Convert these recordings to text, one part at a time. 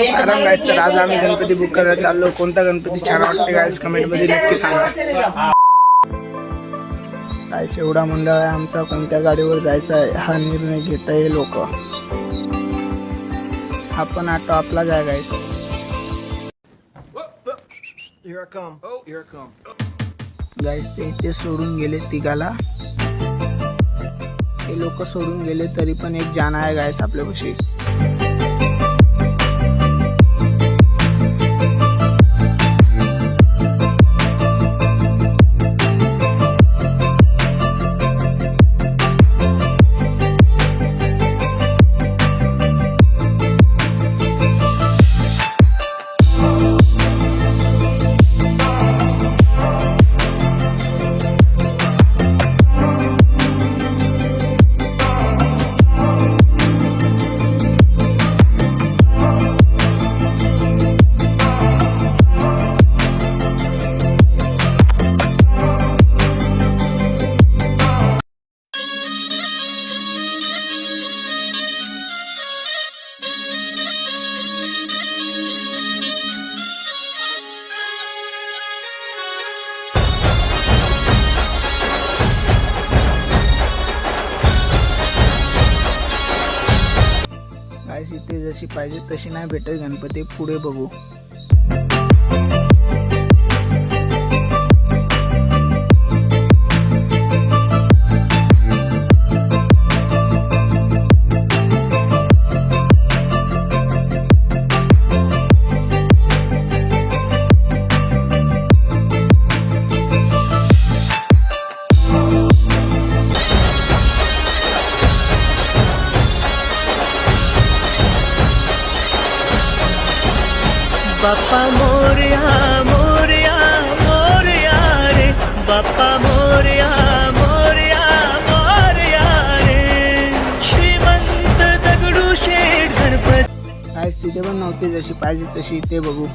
सारंग गाईस, तर आज आम्ही गणपती बुक करायला चाललो. कोणता गणपती छान वाटते गाईस कमेंट मध्ये नक्की सांगा. गाईस एवढा मंडळ आहे आमचा, कोणत्या गाडीवर जायचं आहे हा निर्णय घेता येईल लोक. हा पण ऑटो आपलाच आहे गाईस. गाईस ते इथे सोडून गेले तिघाला. ते लोक सोडून गेले तरी पण एक जान आहे गाईस आपल्यापाशी. गाईस इथे जशी पाहिजे तशी नाही भेटत गणपती, पुढे बघू. बाप्पा मोरया मोरया मोरया रे, बाप्पा मोरया मोरया मोरया रे, श्रीमंत दगडूशेठ गणपती. गाईस तिथे पण नव्हते जशी पाहिजे तशी, इथे बघू.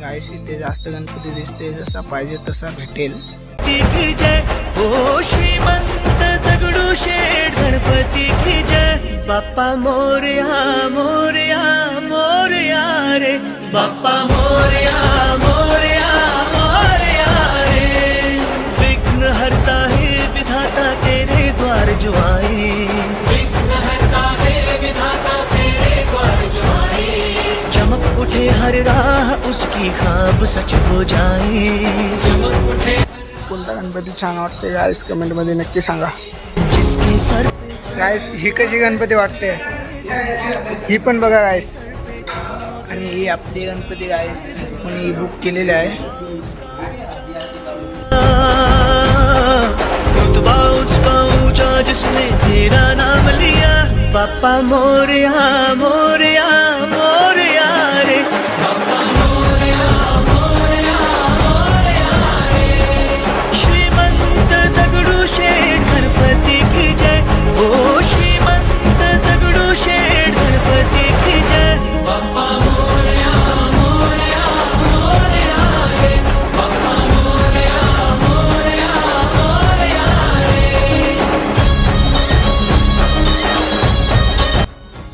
गाईस इथे जास्त गणपती दिसते, जसा पाहिजे तसा भेटेल. की जय हो, श्रीमंत दगडूशेठ गणपती की जय. बाप्पा मोरया मोरया मोरया रे, बाप्पा मोरया मोरया मोरया रे, विघ्न हरता है विधाता तेरे द्वार जो आए, विघ्न हरता है विधाता तेरे द्वार जो आए, चमक उठे हर राह उसकी ख्वाब सच हो जाए, चमक उठे. कोणता गणपती छान वाटते गाईस कमेंट मध्ये नक्की सांगा. जिसके सर गाईस ही कशी गणपती वाटते ही पण बघा गाईस. आणि ही आपली गणपती गाईस कोणी बुक केलेली आहे. रुतबा उसका ऊंचा जिसने तेरा नाम लिया, बाप्पा मोरया मोरया मोरया रे, बाप्पा मोरया मोरया मोरया रे, श्रीमंत दगडूशेठ गणपती की जय हो, श्रीमंत दगडूशेठ गणपती की जय. बाप्पा मोरया मोरया मोरया रे, बाप्पा मोरया मोरया मोरया रे.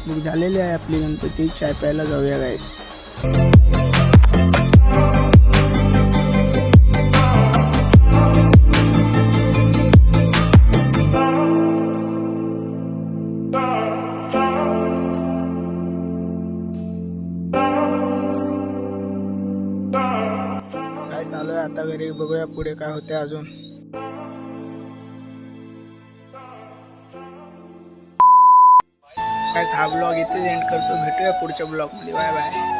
बुक झालेली आहे आपली गणपती. चाय प्यायला जाऊया गाईस. गाईस आलोय आता घरी, बघूया पुढे काय होते अजून. गाईस हा ब्लॉग इथे एंड करतो. भेटूया पुढच्या ब्लॉग मध्ये. Bye bye.